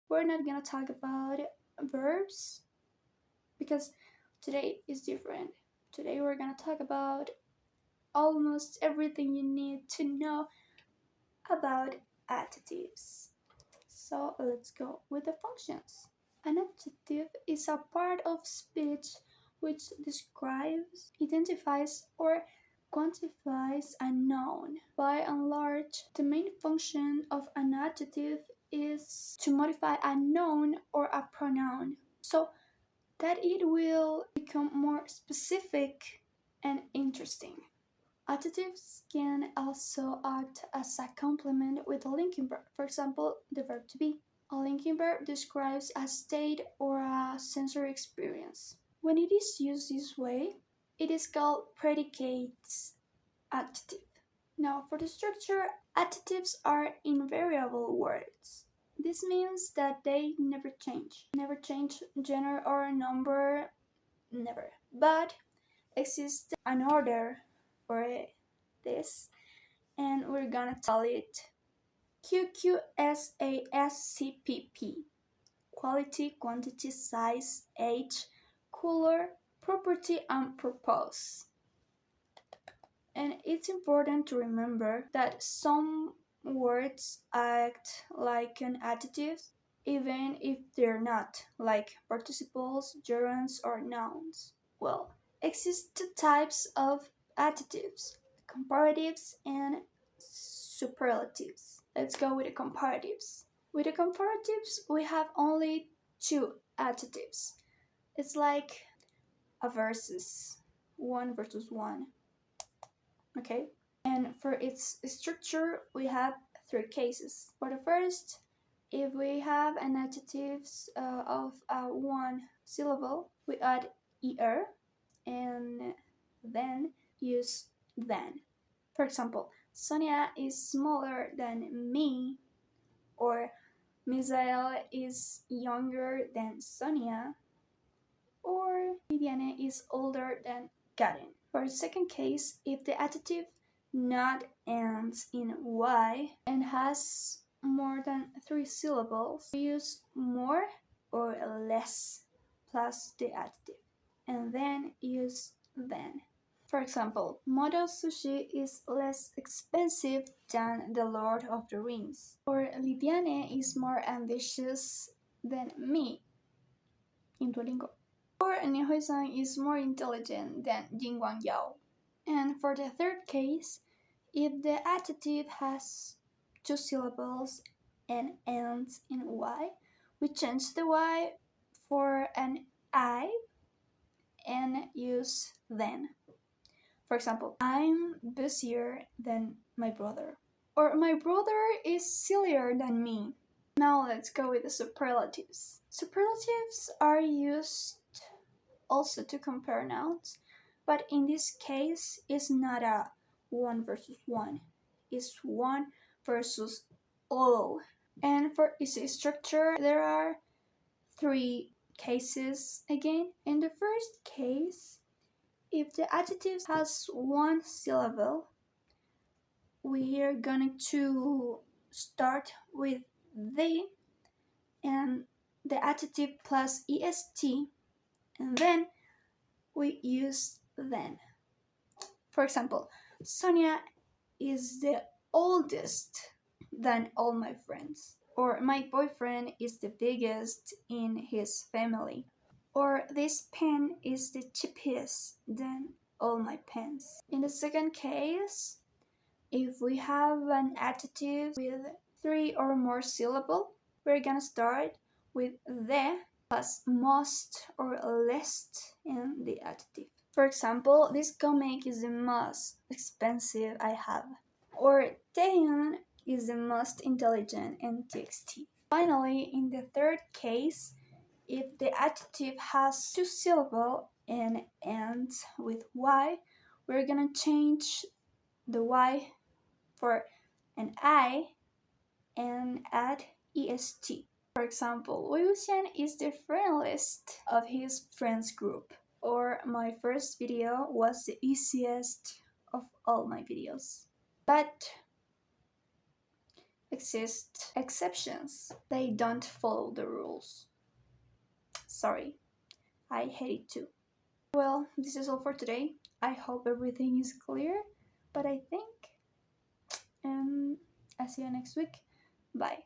We're not gonna talk about verbs because today is different. Today we're gonna talk about almost everything you need to know about adjectives. So let's go with the functions. An adjective is a part of speech which describes, identifies, or quantifies a noun. By and large, the main function of an adjective is to modify a noun or a pronoun so that it will become more specific and interesting. Adjectives can also act as a complement with a linking verb. For example, the verb to be. A linking verb describes a state or a sensory experience. When it is used this way, it is called predicates adjective. Now, for the structure, adjectives are invariable words. This means that they never change. Never change gender or number, never. But exists an order for this, and we're gonna call it QQSASCPP. Quality, quantity, size, age, color, property, and purpose. And it's important to remember that some words act like an adjective even if they're not, like participles, gerunds, or nouns. Well, exist two types of adjectives: comparatives and superlatives. Let's go with the comparatives. With the comparatives, we have only two adjectives. It's like a versus, one versus one. Okay? And for its structure, we have three cases. For the first, if we have an adjective of one syllable, we add er and then use than. For example, Sonia is smaller than me, or Misael is younger than Sonia, or Viviane is older than Karen. For the second case, if the adjective not ends in y and has more than three syllables, we use more or less plus the adjective, and then use than. For example, Moto Sushi is less expensive than The Lord of the Rings, or Lidiane is more ambitious than me in Duolingo, or Nihoy-san is more intelligent than Jingguang Yao. And for the third case, if the adjective has two syllables and ends in y, we change the y for an I and use then. For example, I'm busier than my brother, or my brother is sillier than me. Now let's go with the superlatives. Superlatives are used also to compare nouns, but in this case it's not a one versus one, it's one versus all. And for its structure, there are three cases again. In the first case, if the adjective has one syllable, we are going to start with the and the adjective plus est, and then we use then. For example, Sonia is the oldest than all my friends, or my boyfriend is the biggest in his family, or this pen is the cheapest than all my pens. In the second case, if we have an adjective with three or more syllables, we're gonna start with the plus most or least in the adjective. For example, this comic is the most expensive I have, or Taehyun is the most intelligent in TXT. Finally, in the third case, if the adjective has two syllables and ends with y, we're gonna change the y for an I and add est. For example, Wei Wuxian is the friendliest of his friends group, or my first video was the easiest of all my videos. But exist exceptions. They don't follow the rules. Sorry, I hate it too. Well, this is all for today. I hope everything is clear, but I think, and I'll see you next week. Bye.